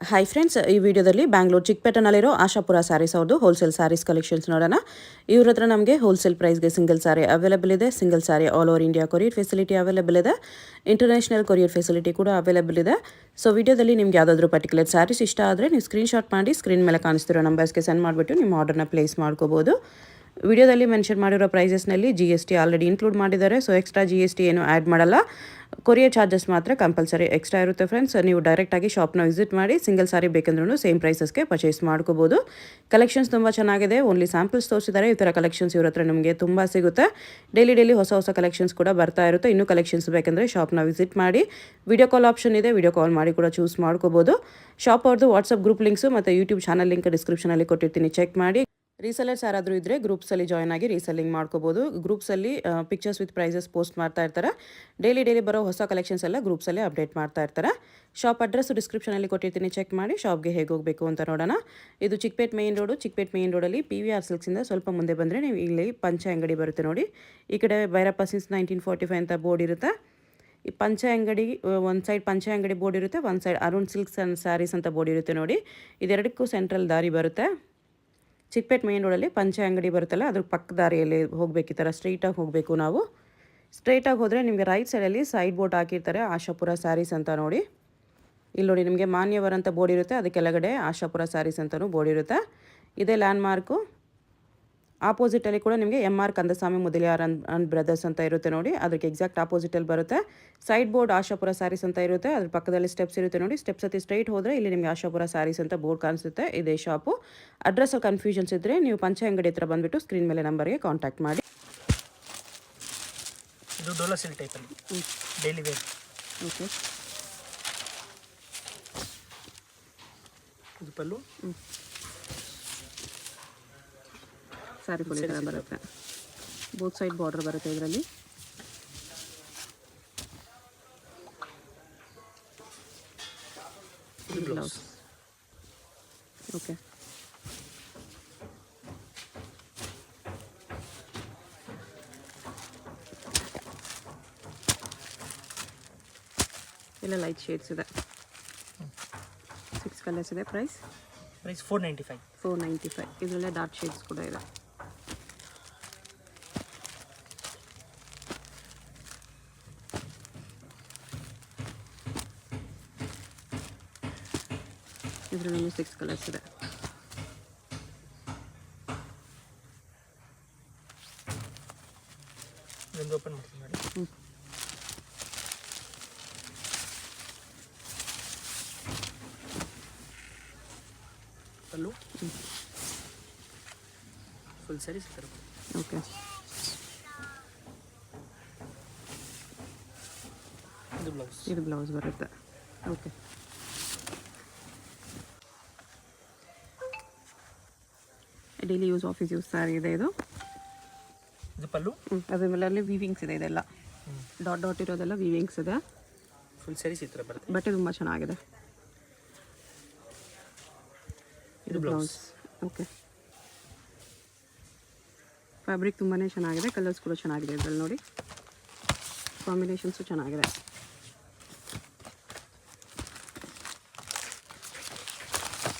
Hi friends, ಈ ವಿಡಿಯೋದಲ್ಲಿ ಬ್ಯಾಂಗ್ಳೂರು ಚಿಕ್ಕಪೇಟೆನಲ್ಲಿರೋ ಆಶಾಪುರ ಸ್ಯಾರೀಸ್ ಅವ್ರದ್ದು ಹೋಲ್ಸೇಲ್ ಸ್ಯಾರೀಸ್ ಕಲೆಕ್ಷನ್ಸ್ ನೋಡೋಣ. ಇವ್ರ ಹತ್ರ ನಮಗೆ ಹೋಲ್ಸೇಲ್ ಪ್ರೈಸ್ಗೆ ಸಿಂಗಲ್ ಸ್ಯಾರಿ ಅವೈಲೇಬಲ್ ಇದೆ. Single sari all over India courier facility available ಇದೆ. ಇಂಟರ್ನ್ಯಾಷನಲ್ ಕೊರಿಯರ್ ಫೆಸಿಲಿಟಿ ಕೂಡ ಅವೈಲೇಬಲ್ ಇದೆ. ಸೊ ವಿಡಿಯೋದಲ್ಲಿ ನಿಮ್ಗೆ ಯಾವುದಾದ್ರೂ ಪರ್ಟಿಕ್ಯುಲರ್ ಸ್ಯಾರೀಸ್ ಇಷ್ಟ ಆದರೆ ನೀವು ಸ್ಕ್ರೀನ್ಶಾಟ್ ಮಾಡಿ ಸ್ಕ್ರೀನ್ ಮೇಲೆ ಕಾಣಿಸ್ತಿರೋ ನಂಬರ್ಸ್ಗೆ ಸೆಂಡ್ ಮಾಡಿಬಿಟ್ಟು ನಿಮ್ಮ ಆರ್ಡರ್ನ ಪ್ಲೇಸ್ ಮಾಡ್ಕೋಬೋದು. ವಿಡಿಯೋದಲ್ಲಿ ಮೆನ್ಷನ್ ಮಾಡಿರೋ ಪ್ರೈಸಸ್ನಲ್ಲಿ GST ಆಲ್ರೆಡಿ ಇನ್ಕ್ಲೂಡ್ ಮಾಡಿದ್ದಾರೆ. ಸೊ ಎಕ್ಸ್ಟ್ರಾ GST ಏನು ಆ್ಯಡ್ ಮಾಡಲ್ಲ. ಕೊರಿಯರ್ ಚಾರ್ಜಸ್ ಮಾತ್ರ ಕಂಪಲ್ಸರಿ ಎಕ್ಸ್ಟ್ರಾ ಇರುತ್ತೆ ಫ್ರೆಂಡ್ಸ್. ನೀವು ಡೈರೆಕ್ಟಾಗಿ ಶಾಪ್ನ ವಿಸಿಟ್ ಮಾಡಿ ಸಿಂಗಲ್ ಸಾರಿ ಬೇಕಂದ್ರೂ ಸೇಮ್ ಪ್ರೈಸಸ್ಗೆ ಪರ್ಚೇಸ್ ಮಾಡ್ಕೋಬೋದು. ಕಲೆಕ್ಷನ್ಸ್ ತುಂಬ ಚೆನ್ನಾಗಿದೆ. ಓನ್ಲಿ ಸ್ಯಾಂಪಲ್ಸ್ ತೋರಿಸಿದ್ದಾರೆ. ಈ ಥರ ಕಲೆಕ್ಷನ್ಸ್ ಇವ್ರ ಹತ್ರ ನಿಮಗೆ ತುಂಬ ಸಿಗುತ್ತೆ. ಡೈಲಿ ಹೊಸ ಕಲೆಕ್ಷನ್ಸ್ ಕೂಡ ಬರ್ತಾ ಇರುತ್ತೆ. ಇನ್ನೂ ಕಲೆಕ್ಷನ್ಸ್ ಬೇಕಂದರೆ ಶಾಪ್ನ ವಿಸಿಟ್ ಮಾಡಿ. ವಿಡಿಯೋ ಕಾಲ್ ಆಪ್ಷನ್ ಇದೆ, ವಿಡಿಯೋ ಕಾಲ್ ಮಾಡಿ ಕೂಡ ಚೂಸ್ ಮಾಡ್ಕೋಬೋದು. ಶಾಪ್ ಅವ್ರದ್ದು ವಾಟ್ಸಪ್ ಗ್ರೂಪ್ ಲಿಂಕ್ಸು ಮತ್ತು ಯೂಟ್ಯೂಬ್ ಚಾನಲ್ ಲಿಂಕ್ ಡಿಸ್ಕ್ರಿಪ್ಷನಲ್ಲಿ ಕೊಟ್ಟಿರ್ತೀನಿ, ಚೆಕ್ ಮಾಡಿ. ರೀಸೆಲರ್ಸ್ ಯಾರಾದರೂ ಇದ್ದರೆ ಗ್ರೂಪ್ಸಲ್ಲಿ ಜಾಯ್ನ್ ಆಗಿ ರೀಸೆಲ್ಲಿಂಗ್ ಮಾಡ್ಕೋಬೋದು. ಗ್ರೂಪ್ಸಲ್ಲಿ ಪಿಕ್ಚರ್ಸ್ ವಿತ್ ಪ್ರೈಸಸ್ ಪೋಸ್ಟ್ ಮಾಡ್ತಾ ಇರ್ತಾರೆ. ಡೈಲಿ ಬರೋ ಹೊಸ ಕಲೆಕ್ಷನ್ಸ್ ಎಲ್ಲ ಗ್ರೂಪ್ಸಲ್ಲೇ ಅಪ್ಡೇಟ್ ಮಾಡ್ತಾ ಇರ್ತಾರೆ. ಶಾಪ್ ಅಡ್ರೆಸ್ ಡಿಸ್ಕ್ರಿಪ್ಷನಲ್ಲಿ ಕೊಟ್ಟಿರ್ತೀನಿ, ಚೆಕ್ ಮಾಡಿ. ಶಾಪ್ಗೆ ಹೇಗೆ ಹೋಗಬೇಕು ಅಂತ ನೋಡೋಣ. ಇದು ಚಿಕ್ಕಪೇಟೆ ಮೇನ್ ರೋಡಲ್ಲಿ PVR ಸಿಲ್ಕ್ಸಿಂದ ಸ್ವಲ್ಪ ಮುಂದೆ ಬಂದರೆ ನೀವು ಇಲ್ಲಿ ಪಂಚ ಅಂಗಡಿ ಬರುತ್ತೆ ನೋಡಿ. ಈ ಕಡೆ ಭೈರಪ್ಪ ಸಿನ್ಸ್ 1945 ಅಂತ ಬೋರ್ಡ್ ಇರುತ್ತೆ. ಈ ಪಂಚ ಅಂಗಡಿ ಒಂದು ಸೈಡ್ ಪಂಚ ಅಂಗಡಿ ಬೋರ್ಡ್ ಇರುತ್ತೆ, ಒಂದು side Arun silks and sarees ಅಂತ ಬೋರ್ಡ್ ಇರುತ್ತೆ ನೋಡಿ. ಇದೆರಡಕ್ಕೂ ಸೆಂಟ್ರಲ್ ದಾರಿ ಬರುತ್ತೆ. ಚಿಕ್ಕಪೇಟೆ ಮೇನ್ ರೋಡಲ್ಲಿ ಪಂಚ ಅಂಗಡಿ ಬರುತ್ತಲ್ಲ, ಅದ್ರ ಪಕ್ಕ ದಾರಿಯಲ್ಲಿ ಹೋಗಬೇಕು. ಈ ಥರ ಸ್ಟ್ರೈಟಾಗಿ ಹೋಗಬೇಕು. ನಾವು ಸ್ಟ್ರೈಟಾಗಿ ಹೋದರೆ ನಿಮಗೆ ರೈಟ್ ಸೈಡಲ್ಲಿ ಸೈಡ್ ಬೋರ್ಡ್ ಹಾಕಿರ್ತಾರೆ, ಆಶಾಪುರ ಸ್ಯಾರೀಸ್ ಅಂತ ನೋಡಿ. ಇಲ್ಲಿ ನೋಡಿ ನಿಮಗೆ ಮಾನ್ಯವರ್ ಅಂತ ಬೋರ್ಡ್ ಇರುತ್ತೆ, ಅದಕ್ಕೆ ಕೆಳಗಡೆ ಆಶಾಪುರ ಸ್ಯಾರೀಸ್ ಅಂತಲೂ ಬೋರ್ಡ್ ಇರುತ್ತೆ. ಇದೇ ಲ್ಯಾಂಡ್ ಮಾರ್ಕು. ಆಪೋಸಿಟಲ್ಲಿ ಕೂಡ ನಿಮಗೆ MR Kandaswamy Mudaliar and brothers ಅಂತ ಇರುತ್ತೆ ನೋಡಿ. ಅದಕ್ಕೆ ಎಕ್ಸಾಕ್ಟ್ ಆಪೋಸಿಟಲ್ಲಿ ಬರುತ್ತೆ. ಸೈಡ್ ಬೋರ್ಡ್ ಆಶಾಪುರ ಸ್ಯಾರೀಸ್ ಅಂತ ಇರುತ್ತೆ, ಅದ್ರ ಪಕ್ಕದಲ್ಲಿ ಸ್ಟೆಪ್ಸ್ ಇರುತ್ತೆ ನೋಡಿ. ಸ್ಟೆಪ್ಸ್ ಹತ್ತಿ ಸ್ಟ್ರೈಟ್ ಹೋದರೆ ಇಲ್ಲಿ ನಿಮಗೆ ಆಶಾಪುರ ಸ್ಯಾರೀಸ್ ಅಂತ ಬೋರ್ಡ್ ಕಾಣಿಸುತ್ತೆ. ಇದೇ ಶಾಪು. ಅಡ್ರೆಸ್ಸಲ್ಲಿ ಕನ್ಫ್ಯೂಷನ್ಸ್ ಇದ್ದರೆ ನೀವು ಪಂಚ ಅಂಗಡಿ ಹತ್ರ ಬಂದುಬಿಟ್ಟು ಸ್ಕ್ರೀನ್ ಮೇಲೆ ನಂಬರ್ಗೆ ಕಾಂಟ್ಯಾಕ್ಟ್ ಮಾಡಿ. ಇದು ಡೋಲಾ ಸಿಲ್ಕ್ ಟೈಪಲ್ಲಿ ಡೈಲಿ ವೇರ್. ಓಕೆ, ಇದು ಪಲ್ಲು. ಸ್ಯಾರಿ ಫುಲ್ ಥರ ಬರುತ್ತೆ. ಬೋತ್ ಸೈಡ್ ಬಾರ್ಡರ್ ಬರುತ್ತೆ ಇದರಲ್ಲಿ. ಬ್ಲೌಸ್. ಓಕೆ, ಎಲ್ಲ ಲೈಟ್ ಶೇಡ್ಸ್ ಇದೆ. 6 ಕಲರ್ಸ್ ಇದೆ. ಪ್ರೈಸ್ 495. ಇದರಲ್ಲೇ ಡಾರ್ಕ್ ಶೇಡ್ಸ್ ಕೂಡ ಇದೆ. ಇದರಲ್ಲಿ 6 ಕಲರ್ಸ್ ಇದೆ. ಓಪನ್ ಮಾಡ್ತೀನಿ ಮಾಡಿ. ಪಲ್ಲು ಫುಲ್ ಸ್ಯಾರಿ ಸಿಗ್ತಾರೆ. ಓಕೆ, ಇದು ಬ್ಲೌಸ್ ಬರುತ್ತೆ. Okay, daily use office use sari ಇದೆ ಇದು. ಪಲ್ಲು. ಅದ್ರ ಮೇಲೆ ಅಲ್ಲಿ ವೀವಿಂಗ್ಸ್ ಇದೆ. ಇದೆಲ್ಲ ಡಾಟ್ ಇರೋದೆಲ್ಲ ವೀವಿಂಗ್ಸ್ ಇದೆ. ಫುಲ್ ಸ್ಯಾರೀಸ್ ಈ ಥರ ಬರುತ್ತೆ. ಬಟ್ಟೆ ತುಂಬ ಚೆನ್ನಾಗಿದೆ. ಇದು ಬ್ಲೌಸ್. ಓಕೆ, ಫ್ಯಾಬ್ರಿಕ್ ತುಂಬಾ ಚೆನ್ನಾಗಿದೆ. ಕಲರ್ಸ್ ಕೂಡ ಚೆನ್ನಾಗಿದೆ ಇದರಲ್ಲಿ ನೋಡಿ. ಕಾಂಬಿನೇಷನ್ಸು ಚೆನ್ನಾಗಿದೆ.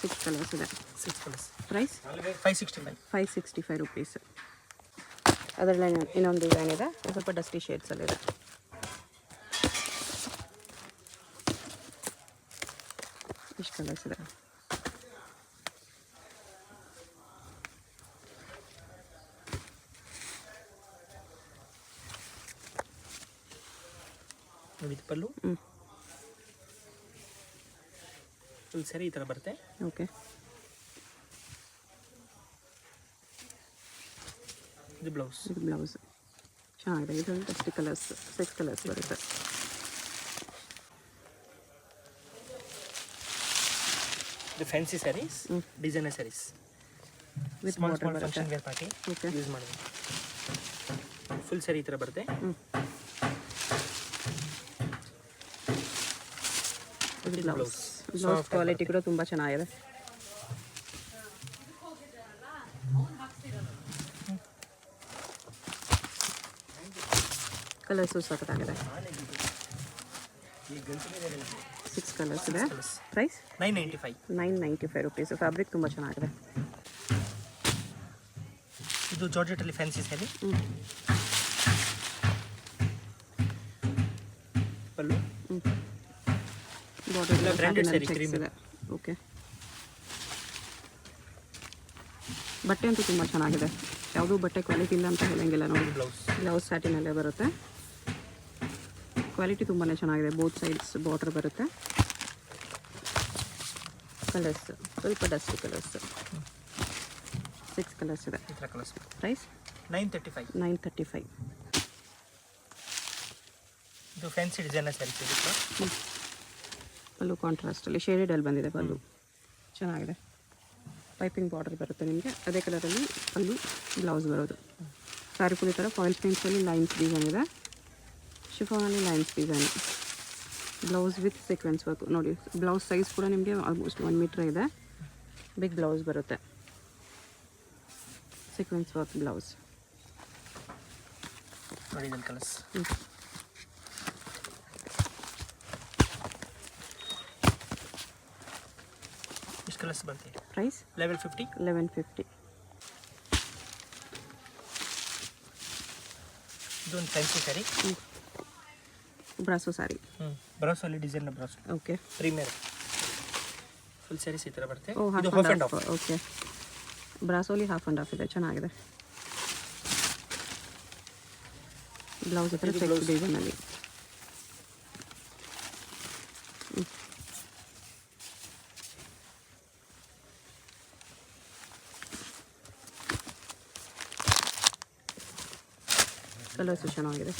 ಸಿಕ್ಸ್ ಕಲರ್ಸ್ ಇದೆ. Price 565 rupees. ಅದರಲ್ಲಿ ಇನ್ನೊಂದು ಡಿಸೈನ್ ಇದೆ, ಸ್ವಲ್ಪ ಡಸ್ಟಿ ಶೇಡ್ಸಲ್ಲಿದೆ. ಇಷ್ಟು ಕಲರ್ಸ್ ಇದೆ. ಇದು ಪಲ್ಲು. ಫುಲ್ ಸ್ಯಾರಿ ಈ ಥರ ಬರುತ್ತೆ. ಓಕೆ, ಇದು ಬ್ಲೌಸ್. ಚೆನ್ನಾಗಿದೆ. ಇದರಲ್ಲಿ ಡಸ್ಟಿ ಕಲರ್ಸ್ 6 ಕಲರ್ಸ್ ಬರುತ್ತೆ. ಇದು fancy saris, designer saris with small function wear party use ಮಾಡಿ. ಫುಲ್ ಸ್ಯಾರಿ ಈ ಥರ ಬರುತ್ತೆ. ಬ್ಲೌಸ್ ಕ್ವಾಲಿಟಿ ಕೂಡ ತುಂಬ ಚೆನ್ನಾಗಿದೆ. ಕಲರ್ಸು ಸಖತ್ತಾಗಿದೆ. 6 ಕಲರ್ಸ್ ಇದೆ. Colours price 995. 995 ರುಪೀಸ್. ಫ್ಯಾಬ್ರಿಕ್ ತುಂಬ ಚೆನ್ನಾಗಿದೆ. ಇದು ಜಾರ್ಜೆಟಲ್ಲಿ ಫ್ಯಾನ್ಸಿ ಸ್ಯಾರಿ. ಪಲ್ಲು ಬಾರ್ಡರ್ ಬ್ರ್ಯಾಂಡೆಡ್ ಸ್ಯಾರಿ ಕ್ರೀಮ್ ಇದೆ. ಓಕೆ, ಬಟ್ಟೆ ಅಂತೂ ತುಂಬ ಚೆನ್ನಾಗಿದೆ. ಯಾವುದೂ ಬಟ್ಟೆ ಕ್ವಾಲಿಟಿ ಇಲ್ಲ ಅಂತ ಹೇಳಂಗಿಲ್ಲ ನೋಡಿ. ಬ್ಲೌಸ್ ಸ್ಯಾಟಿನಲ್ಲೇ ಬರುತ್ತೆ. ಕ್ವಾಲಿಟಿ ತುಂಬಾ ಚೆನ್ನಾಗಿದೆ. ಬೋತ್ ಸೈಡ್ಸ್ ಬಾರ್ಡರ್ ಬರುತ್ತೆ. ಕಲರ್ಸ್ ಸ್ವಲ್ಪ ಡಸ್ಟ್ ಕಲರ್ಸ್, 6 ಕಲರ್ಸ್ ಇದೆ. ಈ ಥರ ಕಲರ್ಸ್. ಪ್ರೈಸ್ 935. 935. ಇದು ಫ್ಯಾನ್ಸಿ ಡಿಸೈನರ್ ಸ್ಯಾರಿ ಸಿಗುತ್ತೆ. ಪಲ್ಲು ಕಾಂಟ್ರಾಸ್ಟಲ್ಲಿ ಶೇಡೆಡಲ್ಲಿ ಬಂದಿದೆ. ಪಲ್ಲು ಚೆನ್ನಾಗಿದೆ. ಪೈಪಿಂಗ್ ಬಾರ್ಡರ್ ಬರುತ್ತೆ ನಿಮಗೆ. ಅದೇ ಕಲರಲ್ಲಿ ಪಲ್ಲು, ಬ್ಲೌಸ್ ಬರೋದು. ಸ್ಯಾರಿ ಫುಲ್ ಈ ಥರ ಫಾಯಿಲ್ ಪ್ರಿಂಟ್ಸಲ್ಲಿ ಲೈನ್ಸ್ ಡಿಸೈನ್ ಇದೆ. ಶಿಫಾನಲ್ಲಿ lines design. Blouse with sequence work ನೋಡಿ. ಬ್ಲೌಸ್ ಸೈಜ್ ಕೂಡ ನಿಮಗೆ ಆಲ್ಮೋಸ್ಟ್ 1 ಮೀಟ್ರ್ ಇದೆ. ಬಿಗ್ ಬ್ಲೌಸ್ ಬರುತ್ತೆ. Sequence work blouse. ನೋಡಿ ಇದನ್ನು ಕಲರ್ಸ್. ಇಷ್ಟು ಕಲರ್ಸ್ ಬರ್ತೀವಿ. ಪ್ರೈಸ್ 1150. 1150. ಇದೊಂದು ಫ್ಯಾನ್ಸಿ ಸ್ಯಾರಿ. Brasso saree. ಬ್ರಾಸೋಲ್ಲಿ design brasso. Okay, premier full saris ಈ ಥರ ಬರುತ್ತೆ. ಓ, ಇದು half half and and half. Off. Okay, ಬ್ರಾಸೋಲಿ ಹಾಫ್ ಆ್ಯಂಡ್ ಹಾಫ್ ಇದೆ. ಚೆನ್ನಾಗಿದೆ. ಬ್ಲೌಸ್ ಹತ್ರ ಚೆಕ್ ಡಿಸೈನಲ್ಲಿ. ಕಲರ್ಸು ಚೆನ್ನಾಗಿದೆ.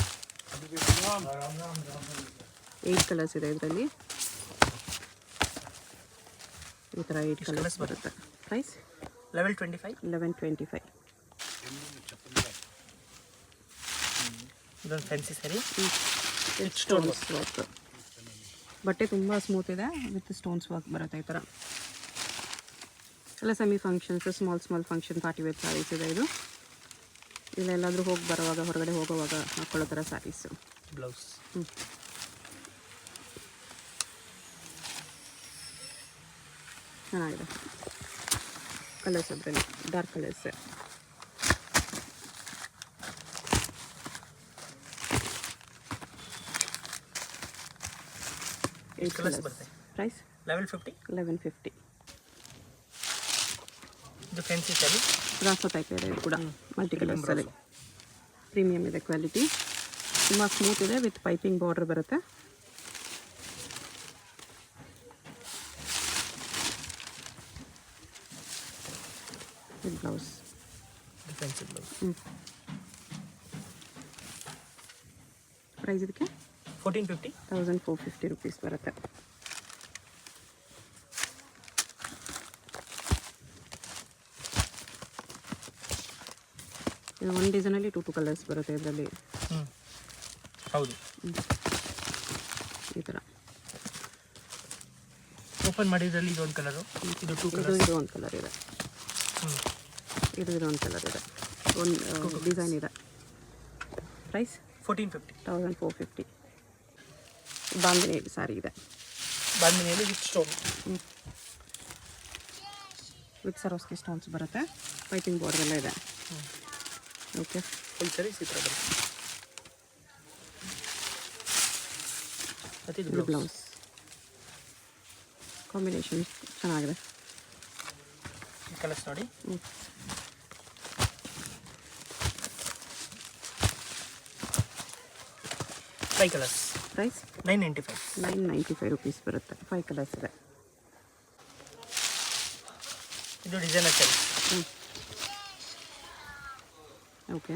8 ಕಲರ್ಸ್ ಇದೆ ಇದರಲ್ಲಿ. ಈ ಥರ 8 ಕಲರ್ಸ್ ಬರುತ್ತೆ. ಪ್ರೈಸ್ 1125. 1125. ಇದೊಂದು ಫ್ಯಾನ್ಸಿ ಸ್ಯಾರಿ. Stones work. ಬಟ್ಟೆ ತುಂಬ ಸ್ಮೂತ್ ಇದೆ. ವಿತ್ ಸ್ಟೋನ್ಸ್ ವರ್ಕ್ ಬರುತ್ತೆ ಈ ಥರ. ಎಲ್ಲ semi functions, small function, party wear saris ಇದೆ ಇದು. ಇಲ್ಲ ಎಲ್ಲಾದರೂ ಹೋಗಿ ಬರುವಾಗ, ಹೊರಗಡೆ ಹೋಗುವಾಗ ಹಾಕ್ಕೊಳ್ಳೋ ಥರ ಸ್ಯಾರೀಸು. ಬ್ಲೌಸ್. ಚೆನ್ನಾಗಿದೆ. ಕಲರ್ಸ್ ಅದರಲ್ಲಿ ಡಾರ್ಕ್ ಕಲರ್ಸ್. ಎಷ್ಟು ಕಲರ್ಸ್ ಬರುತ್ತೆ. ಪ್ರೈಸ್ 1150. 1150. ಇದು ಫ್ಯಾನ್ಸಿ ಸ್ಯಾರಿ. ಬ್ರಾಸೋ ಟೈಪ್ ಇದೆ ಇದು ಕೂಡ. ಮಲ್ಟಿ ಕಲರ್ಸಲ್ಲಿ ಪ್ರೀಮಿಯಮ್ ಇದೆ. ಕ್ವಾಲಿಟಿ ತುಂಬ ಸ್ಮೂತ್ ಇದೆ. ವಿತ್ ಪೈಪಿಂಗ್ ಬಾರ್ಡರ್ ಬರುತ್ತೆ. With blouse. Fancy blouse. Price ಇದಕ್ಕೆ 1450. 1450 ರುಪೀಸ್ ಬರುತ್ತೆ. ಇದು ಒಂದು ಡಿಸೈನಲ್ಲಿ 2 ಕಲರ್ಸ್ ಬರುತ್ತೆ ಇದರಲ್ಲಿ. ಹೌದು. ಈ ಥರ ಓಪನ್ ಮಾಡಿದ್ರಲ್ಲಿ ಇದೊಂದು ಕಲರು, ಇದು 2 ಕಲರ್. ಇದು ಒಂದು ಕಲರ್ ಇದೆ. ಇದೊಂದು ಕಲರ್ ಇದೆ. ಒಂದು ಡಿಸೈನ್ ಇದೆ. ಪ್ರೈಸ್ 1450. 1450. ಬಾಂಧನಿ ಸ್ಯಾರಿ ಇದೆ. ಬಾಂಧನಿಯಲ್ಲಿ with stone. With Swarovski stones ಬರುತ್ತೆ. ಪೈಪಿಂಗ್ ಬಾರ್ಡರ್ ಎಲ್ಲ ಇದೆ. ಓಕೆ, ಫುಲ್ ಸ್ಯಾರೀಸ್ ಈ ಥರ ಬರುತ್ತೆ. ಮತ್ತು ಇದು ಬ್ಲೌಸ್. ಬ್ಲೌಸ್ ಕಾಂಬಿನೇಷನ್ ಚೆನ್ನಾಗಿದೆ. ಕಲರ್ಸ್ ನೋಡಿ. Five colours. ಪ್ರೈಸ್ 995. 995 ರುಪೀಸ್ ಬರುತ್ತೆ. 5 ಕಲರ್ಸ್ ಇದೆ. ಇದು designer sari. Okay,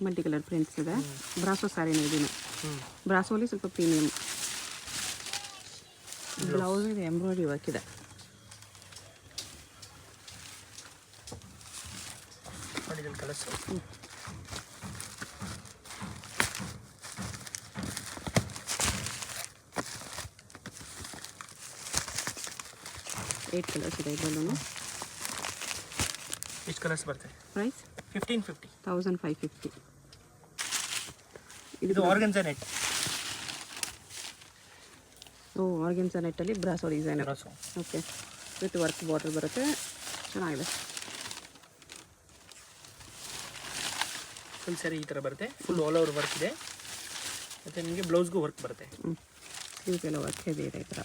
multi colour prints ಇದೆ. ಬ್ರಾಸೋ ಸ್ಯಾರಿನ ಇದೀನಿ. ಬ್ರಾಸೋಲಿ ಸ್ವಲ್ಪ ಪ್ರೀಮಿಯಮ್. ಬ್ಲೌಸ್ ಇದೆ, ಎಂಬ್ರಾಯ್ಡ್ರಿ ವರ್ಕ್ ಇದೆ. ನೋಡಿ ಇದನ್ನು ಕಲರ್ಸ್. ಏಟ್ ಕಲರ್ಸ್ ಇದೆ ಇದರಲ್ಲೂ. ಎಷ್ಟು ಕಲರ್ಸ್ ಬರ್ತದೆ. ಪ್ರೈಸ್ 1550. 1550. ಇದು ಆರ್ಗನ್ಸಾ ನೆಟ್. ಓ ಆರ್ಗೆನ್ಸಾ ನೆಟ್ಟಲ್ಲಿ brasso design. Brasso. Okay, with work border ಬರುತ್ತೆ, ಚೆನ್ನಾಗಿದೆ. ಫುಲ್ ಸ್ಯಾರಿ ಈ ಥರ ಬರುತ್ತೆ, ಫುಲ್ ಆಲ್ ಓವರ್ ವರ್ಕ್ ಇದೆ, ಮತ್ತು ನಿಮಗೆ ಬ್ಲೌಸ್ಗೂ ವರ್ಕ್ ಬರುತ್ತೆ. ಸ್ಲೀವ್ ಎಲ್ಲ ವರ್ಕ್ ಹೆವಿ ಇದೆ ಈ ಥರ,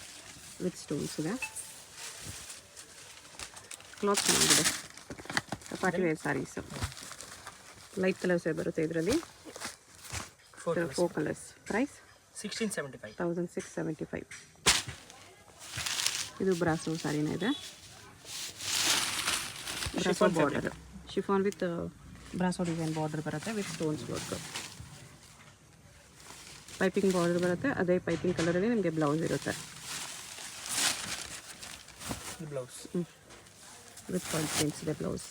ವಿತ್ ಸ್ಟೋನ್ಸ್ ಇದೆ. ಕ್ಲಾತ್ ಚೆನ್ನಾಗಿದೆ, ಪಾರ್ಟಿ ವೇರ್ ಸ್ಯಾರೀಸು. ಲೈಟ್ ಕಲರ್ಸೇ ಬರುತ್ತೆ ಇದರಲ್ಲಿ, 4 ಕಲರ್ಸ್. ಪ್ರೈಸ್ 1675. 1675. ಇದು ಬ್ರಾಸೋ ಸ್ಯಾರಿನೇ ಇದೆ, brasso border, chiffon with brasso design border ಬರುತ್ತೆ, with stones work. Piping border ಬರುತ್ತೆ, ಅದೇ ಪೈಪಿಂಗ್ ಕಲರಲ್ಲಿ ನಿಮಗೆ ಬ್ಲೌಸ್ ಇರುತ್ತೆ. ಬ್ಲೌಸ್ ವಿತ್ ಫಾಲ್ ಪ್ರಿಂಟ್ಸ್ ಇದೆ ಬ್ಲೌಸ್.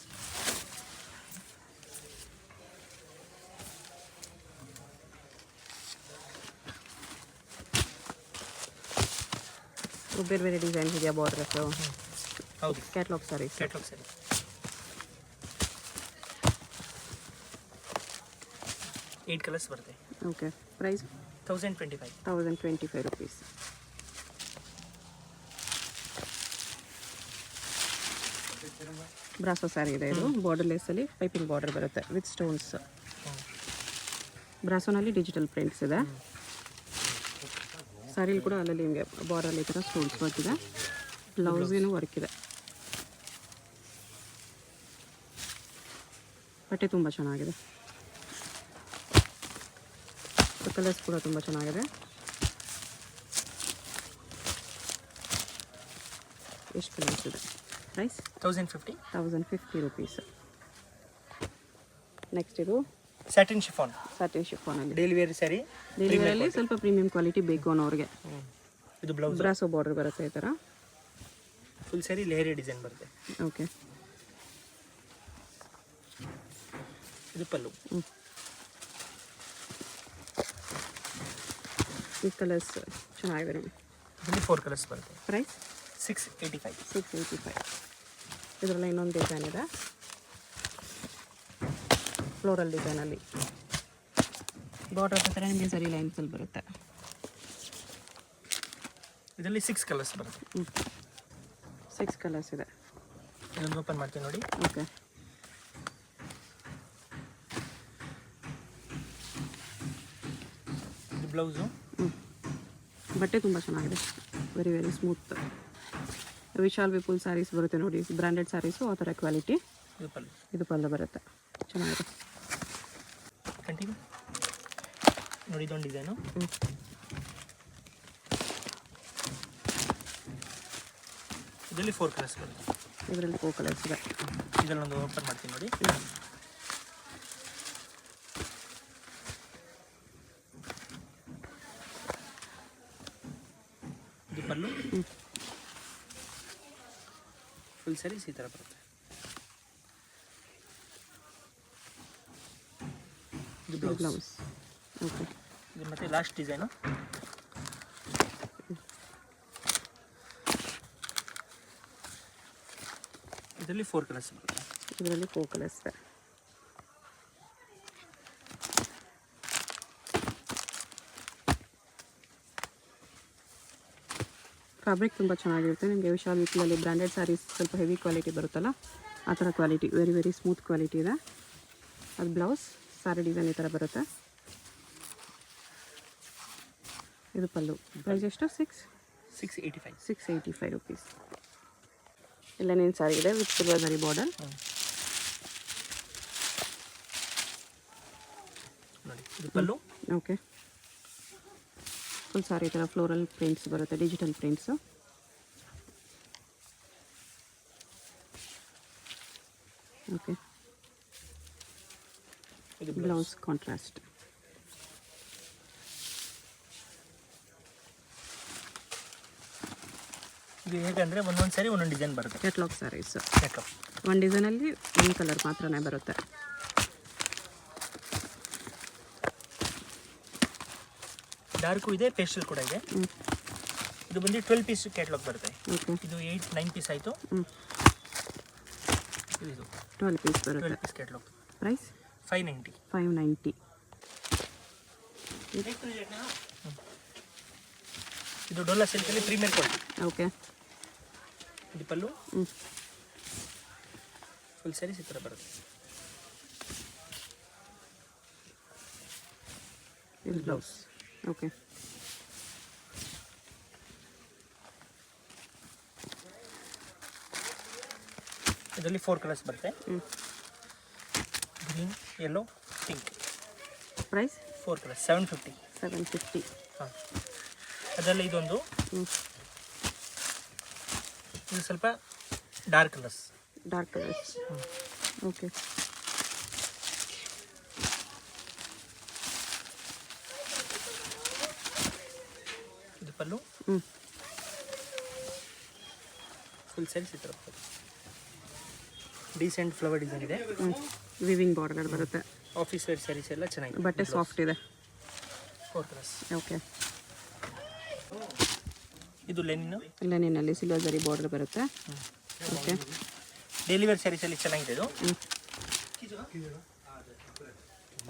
ಬೇರೆ ಬೇರೆ ಡಿಸೈನ್ಸ್ ಇದೆಯಾ ಬಾರ್ಡರ್ಸ್? ಹೌದು, catalogue sarees. Catalogue saree. 8 colours ಬರುತ್ತೆ. Okay, price 1025. 1025 rupees. Brasso saree ಇದೆ ಇದು, ಬಾರ್ಡರ್ ಲೇಸಲ್ಲಿ ಪೈಪಿಂಗ್ ಬಾರ್ಡರ್ ಬರುತ್ತೆ ವಿತ್ ಸ್ಟೋನ್ಸ್. ಬ್ರಾಸೋನಲ್ಲಿ ಡಿಜಿಟಲ್ ಪ್ರಿಂಟ್ಸ್ ಇದೆ. ಸ್ಯಾರಿಲಿ ಕೂಡ ಅಲ್ಲಲ್ಲಿ ನಿಮಗೆ ಬಾರ್ಡರ್ ಈ ಥರ ಸ್ಟೋನ್ಸ್ ವರ್ಕ್ ಇದೆ, ಬ್ಲೌಸ್ಗೇನು ವರ್ಕ್ ಇದೆ. ಬಟ್ಟೆ ತುಂಬ ಚೆನ್ನಾಗಿದೆ, ಕಲರ್ಸ್ ಕೂಡ ತುಂಬ ಚೆನ್ನಾಗಿದೆ. ಎಷ್ಟು ಕಲರ್ಸ್ ಇದೆ? ಪ್ರೈಸ್ 1050. 1050 rupees. ನೆಕ್ಸ್ಟ್ ಇದು ಸ್ಯಾಟಿನ್ ಶಿಫಾನ್. ಸಾಟಿನ್ ಶಿಫಾನಲ್ಲಿ ಡೈಲಿ ವೇರ್ ಸ್ಯಾರಿ. ಡೆಲಿವರಿಯಲ್ಲಿ ಸ್ವಲ್ಪ ಪ್ರೀಮಿಯಂ ಕ್ವಾಲಿಟಿ ಬೇಕು ಅನ್ನೋರಿಗೆ. ಇದು ಬ್ಲೌಸ್, ಬ್ರಾಸೋ ಬಾರ್ಡರ್ ಬರುತ್ತೆ ಈ ಥರ. ಫುಲ್ ಸ್ಯಾರಿ ಲೇಯರಿ ಡಿಸೈನ್ ಬರುತ್ತೆ. ಓಕೆ, ಇದು ಪಲ್ಲು. ಈ ಕಲರ್ಸ್ ಚೆನ್ನಾಗಿದೆ ನಿಮಗೆ. ಇದರಲ್ಲಿ 4 ಕಲರ್ಸ್ ಬರುತ್ತೆ. ಪ್ರೈಸ್ 685. 685. ಇದರಲ್ಲಿ ಇನ್ನೊಂದು ಡಿಸೈನ್ ಇದೆ, ಫ್ಲೋರಲ್ ಡಿಸೈನಲ್ಲಿ. ಬಾರ್ಡರ್ ಹತ್ತಿರ ನಿಮಗೆ ಸರಿ ಲೈನ್ಸಲ್ಲಿ ಬರುತ್ತೆ. ಇದರಲ್ಲಿ 6 ಕಲರ್ಸ್ ಬರುತ್ತೆ. 6 ಕಲರ್ಸ್ ಇದೆ. ಇದನ್ನು ಓಪನ್ ಮಾಡ್ತೀನಿ ನೋಡಿ. ಓಕೆ, ಇದು ಬ್ಲೌಸು. ಬಟ್ಟೆ ತುಂಬ ಚೆನ್ನಾಗಿದೆ, very very smooth. Vishal Vipul saris ಬರುತ್ತೆ ನೋಡಿ, ಬ್ರ್ಯಾಂಡೆಡ್ ಸ್ಯಾರೀಸು ಆ ಥರ ಕ್ವಾಲಿಟಿ. ಇದು ಪಲ್ಲು. ಇದು ಪಲ್ಲು ಬರುತ್ತೆ, ಚೆನ್ನಾಗಿದೆ. ಕಂಟಿನ್ಯೂ ನೋಡಿ, ಇದೊಂದು ಡಿಸೈನು. ಇದರಲ್ಲಿ 4 ಕಲರ್ಸ್ ಬರುತ್ತೆ. ಇದರಲ್ಲಿ 4 ಕಲರ್ಸ್ ಇದೆ. ಇದರಲ್ಲೊಂದು ಓಪನ್ ಮಾಡ್ತೀನಿ ನೋಡಿ. ಇದು ಪಲ್ಲು. ಫುಲ್ ಸ್ಯಾರೀಸ್ ಈ ಥರ ಬರುತ್ತೆ. ಇದು ಬ್ಲೌಸ್. ಓಕೆ, ಇದು ಮತ್ತೆ ಲಾಸ್ಟ್ ಡಿಸೈನು. ಇದರಲ್ಲಿ 4 ಕಲರ್ಸ್ ಬರುತ್ತೆ. ಇದರಲ್ಲಿ 4 ಕಲರ್ಸ್ ಇದೆ. ಫ್ಯಾಬ್ರಿಕ್ ತುಂಬ ಚೆನ್ನಾಗಿರುತ್ತೆ ನಿಮಗೆ. ವಿಶಾಲ್ ವಿಪುಲಲ್ಲಿ ಬ್ರ್ಯಾಂಡೆಡ್ ಸ್ಯಾರೀಸ್ ಸ್ವಲ್ಪ ಹೆವಿ ಕ್ವಾಲಿಟಿ ಬರುತ್ತಲ್ಲ, ಆ ಥರ quality, very very smooth quality ಇದೆ. ಅದು ಬ್ಲೌಸ್, ಸ್ಯಾರಿ ಡಿಸೈನ್ ಈ ಥರ ಬರುತ್ತೆ. ಇದು ಪಲ್ಲು. ಪ್ರೈಸ್ ಎಷ್ಟು? 685. 685 rupees. ಇಲ್ಲ ನೀನು ಸ್ಯಾರಿ ಇದೆ ವಿತ್ ಸಿಲ್ವರ್ ಜರಿ ಬಾರ್ಡರ್. ನೋಡಿ, ಇದು ಪಲ್ಲು. ಓಕೆ, ಫುಲ್ ಸಾರಿ ಈ ಥರ ಫ್ಲೋರಲ್ ಪ್ರಿಂಟ್ಸ್ ಬರುತ್ತೆ, ಡಿಜಿಟಲ್ ಪ್ರಿಂಟ್ಸು. ಓಕೆ, ಇದು ಬ್ಲೌಸ್ ಕಾಂಟ್ರಾಸ್ಟ್. ಇದು ಹೇಗಂದರೆ ಒಂದೊಂದು ಸಾರಿ ಒಂದೊಂದು ಡಿಸೈನ್ ಬರುತ್ತೆ. ಕ್ಯಾಟ್ಲಾಗ್ ಸ್ಯಾರೀಸ್. ಯಾಕಪ್ಪ ಒಂದು ಡಿಸೈನಲ್ಲಿ ಒಂದು ಕಲರ್ ಮಾತ್ರನೇ ಬರುತ್ತೆ. ಡಾರ್ಕು ಇದೆ, ಪೇಸ್ಟಲ್ ಕೂಡ ಇದೆ. ಇದು ಬಂದು 12 ಪೀಸ್ ಕ್ಯಾಟ್ಲಾಗ್ ಬರುತ್ತೆ. ಓಕೆ, ಇದು 9 ಪೀಸ್ ಆಯಿತು. ಇದು 12 ಪೀಸ್ ಬರುತ್ತೆ. 12 ಪೀಸ್ ಕ್ಯಾಟ್ಲಾಗ್. ಪ್ರೈಸ್ 590. 590. ಇದು ಡೋಲಾ ಸಿಲ್ಕಲ್ಲಿ ಪ್ರೀಮಿಯರ್ ಕ್ವಾಲಿಟಿ. ಓಕೆ. ಇದು ಪಲ್ಲು, ಹ್ಞೂ. ಫುಲ್ ಸ್ಯಾರೀಸ್ ಈ ಥರ ಬರುತ್ತೆ. ಇದು ಬ್ಲೌಸ್. ಓಕೆ. ಇದರಲ್ಲಿ 4 ಕಲರ್ಸ್ ಬರುತ್ತೆ. Green, yellow, pink. Price 4 colours 750. 750. ಹಾಂ. ಅದರಲ್ಲಿ ಇದೊಂದು, ಇದು ಸ್ವಲ್ಪ dark colours. Dark colours. Okay. ಇದು ಪಲ್ಲು, ಫುಲ್ ಸ್ಯಾರೀಸ್ ಈ ಥರ ಬರುತ್ತೆ. ಡೀಸೆಂಟ್ ಫ್ಲವರ್ ಡಿಸೈನ್ ಇದೆ. ವಿವಿಂಗ್ ಬಾರ್ಡರ್ ಬರುತ್ತೆ. ಆಫೀಸ್ ವೇರ್ ಸ್ಯಾರೀಸ್ ಎಲ್ಲ ಚೆನ್ನಾಗಿದೆ. ಬಟ್ಟೆ ಸಾಫ್ಟ್ ಇದೆ. 4 ಕಲರ್ಸ್. ಓಕೆ. ಇದು ಲೆನಿನ್, ಲೆನಿನಲ್ಲಿ ಸಿಲ್ವರ್ ಜರಿ ಬಾರ್ಡರ್ ಬರುತ್ತೆ. ಓಕೆ. ಡೈಲಿ ವೇರ್ ಸ್ಯಾರೀಸಲ್ಲಿ ಚೆನ್ನಾಗಿದೆ ಇದು.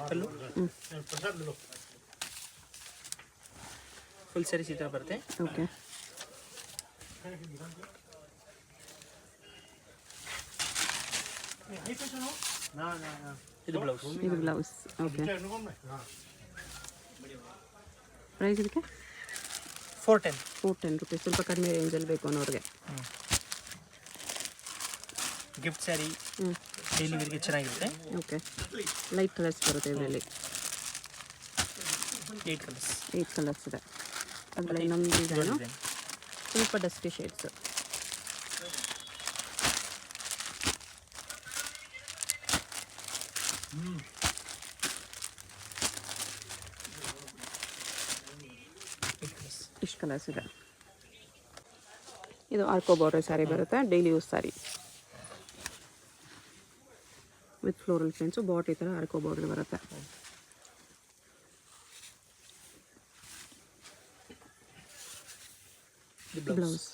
ಪಲ್ಲು, ಫುಲ್ ಸ್ಯಾರೀಸ್ ಈ ಥರ ಬರುತ್ತೆ. ಓಕೆ. ಇದು ಬ್ಲೌಸ್. ಇದು ಬ್ಲೌಸ್. ಓಕೆ. ಪ್ರೈಸ್ ಇದಕ್ಕೆ 410. 410 ರೂಪೀಸ್. ಸ್ವಲ್ಪ ಕಡಿಮೆ ರೇಂಜಲ್ಲಿ ಬೇಕು ಅನ್ನೋರಿಗೆ. ಗಿಫ್ಟ್ ಸ್ಯಾರಿ, ಡೈಲಿ ವೇರ್ಗೆ ಚೆನ್ನಾಗಿರುತ್ತೆ. ಓಕೆ. ಲೈಟ್ ಕಲರ್ಸ್ ಬರುತ್ತೆ ಇದರಲ್ಲಿ. 8 ಕಲರ್ಸ್. 8 ಕಲರ್ಸ್ ಇದೆ. ಅದರಲ್ಲಿ ಇನ್ನೊಂದು ಡಿಸೈನು ಸ್ವಲ್ಪ ಡಸ್ಟಿ ಶೇಡ್ಸ್. ಇಷ್ಟು ಕಲರ್ಸ್ ಇದೆ. ಇದು ಆರ್ಕೋ ಬಾರ್ಡರ್ ಸ್ಯಾರಿ ಬರುತ್ತೆ. Daily use sari with floral prints. But ಈ ಥರ ಆರ್ಕೋ ಬಾರ್ಡರ್ ಬರುತ್ತೆ. ಬ್ಲೌಸ್.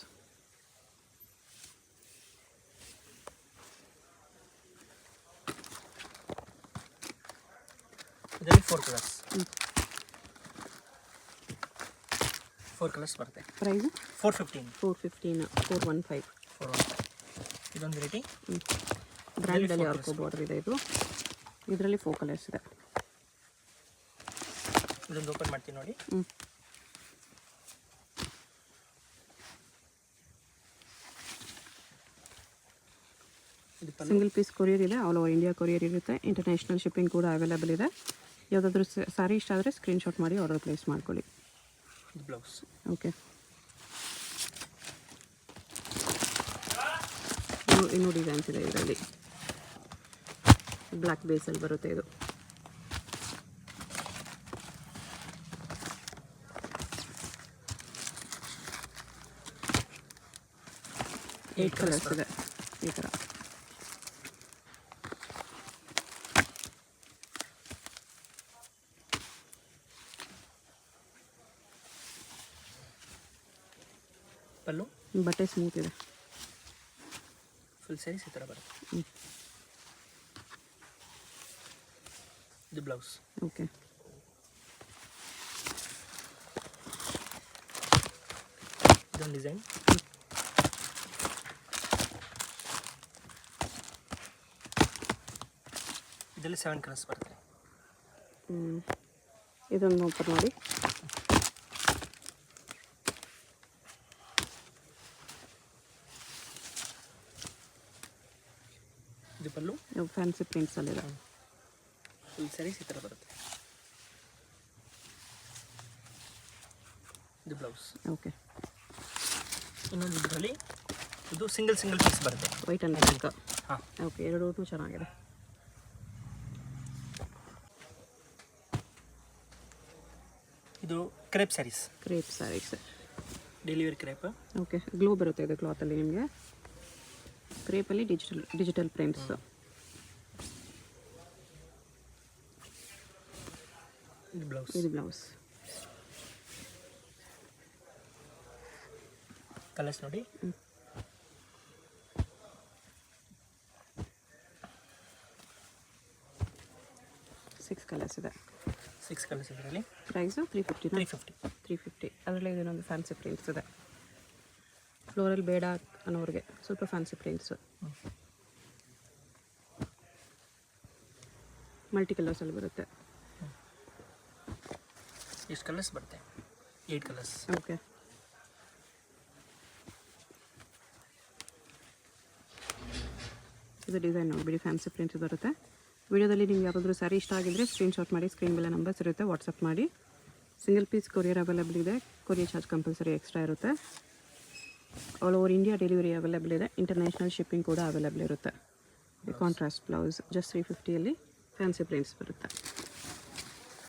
ಇದರಲ್ಲಿ 4 ಕಲರ್ಸ್. 4 ಕಲರ್ಸ್ ಬರುತ್ತೆ. ಪ್ರೈಸ್ 415. 415. 415. 415. ಇದೊಂದು ರೇಟಿ. ಬ್ರ್ಯಾಂಡಲ್ಲಿ ಆರ್ಕೋ ಬಾರ್ಡರ್ ಇದೆ. ಇದರಲ್ಲಿ 4 ಕಲರ್ಸ್ ಇದೆ. ಇದೊಂದು ಓಪನ್ ಮಾಡ್ತೀನಿ ನೋಡಿ. ಸಿಂಗಲ್ ಪೀಸ್ ಕೊರಿಯರ್ ಇದೆ. ಆಲ್ ಓವರ್ ಇಂಡಿಯಾ ಕೊರಿಯರ್ ಇರುತ್ತೆ. ಇಂಟರ್ನ್ಯಾಷನಲ್ ಶಿಪ್ಪಿಂಗ್ ಕೂಡ ಅವೈಲೇಬಲ್ ಇದೆ. ಯಾವುದಾದ್ರೂ ಸ್ಯಾರಿ ಇಷ್ಟ ಆದರೆ ಸ್ಕ್ರೀನ್ಶಾಟ್ ಮಾಡಿ ಆರ್ಡರ್ ಪ್ಲೇಸ್ ಮಾಡ್ಕೊಳ್ಳಿ. ಬ್ಲೌಸ್. ಓಕೆ. ಇನ್ನೂ ಡಿಸೈನ್ಸ್ ಇದೆ ಇದರಲ್ಲಿ. ಬ್ಲ್ಯಾಕ್ ಬೇಸಲ್ಲಿ ಬರುತ್ತೆ ಇದು. ಏಟ್ ಕಲರ್ಸ್ ಇದೆ ಈ ಥರ. ಪಲ್ಲು, ಬಟ್ಟೆ ಸ್ಮೂತ್ ಇದೆ. ಫುಲ್ ಸ್ಯಾರೀಸ್ ಈ ಥರ ಬರುತ್ತೆ. ಇದು ಬ್ಲೌಸ್. ಓಕೆ. ಇದೊಂದು ಡಿಸೈನ್. ಇದರಲ್ಲಿ 7 ಕಲರ್ಸ್ ಬರುತ್ತೆ. ಇದೊಂದು ಓಪನ್ ಮಾಡಿ. ಇದು ಪಲ್ಲು, ಫ್ಯಾನ್ಸಿ ಪ್ರಿಂಟ್ಸಲ್ಲಿದೆ. ಫುಲ್ ಸ್ಯಾರೀಸ್ ಈ ಥರ ಬರುತ್ತೆ. ಇದು ಬ್ಲೌಸ್. ಓಕೆ. ಇನ್ನೊಂದು ಇದರಲ್ಲಿ ಇದು ಸಿಂಗಲ್ ಪೀಸ್ ಬರುತ್ತೆ. White and black. ಹಾಂ. ಓಕೆ. ಎರಡೂ ಚೆನ್ನಾಗಿದೆ. ಇದು crepe saris. Crepe saris. Daily wear crepe. Okay. Glow ಬರುತ್ತೆ ಇದು ಕ್ಲಾತಲ್ಲಿ ನಿಮಗೆ. ಕ್ರೇಪಲ್ಲಿ ಡಿಜಿಟಲ್ ಪ್ರಿಂಟ್ಸ್. ಇದು ಬ್ಲೌಸ್. ಇದು ಬ್ಲೌಸ್. ಕಲರ್ಸ್ ನೋಡಿ. ಸಿಕ್ಸ್ ಕಲರ್ಸ್ ಇದೆ. 6 ಕಲರ್ಸ್ ಇದರಲ್ಲಿ. ಪ್ರೈಸು 350. 350. ಅದರಲ್ಲೇ ಇದನ್ನೊಂದು ಫ್ಯಾನ್ಸಿ ಪ್ರಿಂಟ್ಸ್ ಇದೆ. ಫ್ಲೋರಲ್ ಬೇಡ ಅನ್ನೋರಿಗೆ ಸ್ವಲ್ಪ ಫ್ಯಾನ್ಸಿ ಪ್ರಿಂಟ್ಸು. ಮಲ್ಟಿ ಕಲರ್ಸಲ್ಲಿ ಬರುತ್ತೆ. ಎಷ್ಟು ಕಲರ್ಸ್ ಬರುತ್ತೆ? 8 ಕಲರ್ಸ್. ಓಕೆ. ಇದು ಡಿಸೈನ್ ನೋಡಿಬಿಡಿ, ಫ್ಯಾನ್ಸಿ ಪ್ರಿಂಟ್ಸ್ ಬರುತ್ತೆ. ವಿಡಿಯೋದಲ್ಲಿ ನಿಮ್ಗೆ ಯಾವುದಾದ್ರೂ ಸ್ಯಾರಿ ಇಷ್ಟ ಆಗಿದ್ರೆ ಸ್ಕ್ರೀನ್ಶಾಟ್ ಮಾಡಿ, ಸ್ಕ್ರೀನ್ ಮೇಲೆ ನಂಬರ್ಸ್ ಇರುತ್ತೆ, ವಾಟ್ಸಪ್ ಮಾಡಿ. ಸಿಂಗಲ್ ಪೀಸ್ ಕೊರಿಯರ್ ಅವೈಲೇಬಲ್ ಇದೆ. ಕೊರಿಯರ್ ಚಾರ್ಜ್ ಕಂಪಲ್ಸರಿ ಎಕ್ಸ್ಟ್ರಾ ಇರುತ್ತೆ. All over India delivery available ಇದೆ. ಇಂಟರ್ನ್ಯಾಷನಲ್ ಶಿಪ್ಪಿಂಗ್ ಕೂಡ ಅವೈಲೇಬಲ್ ಇರುತ್ತೆ. ಕಾಂಟ್ರಾಸ್ಟ್ ಬ್ಲೌಸ್ ಜಸ್ಟ್ 350ಯಲ್ಲಿ ಫ್ಯಾನ್ಸಿ ಪ್ರಿಂಟ್ಸ್ ಬರುತ್ತೆ.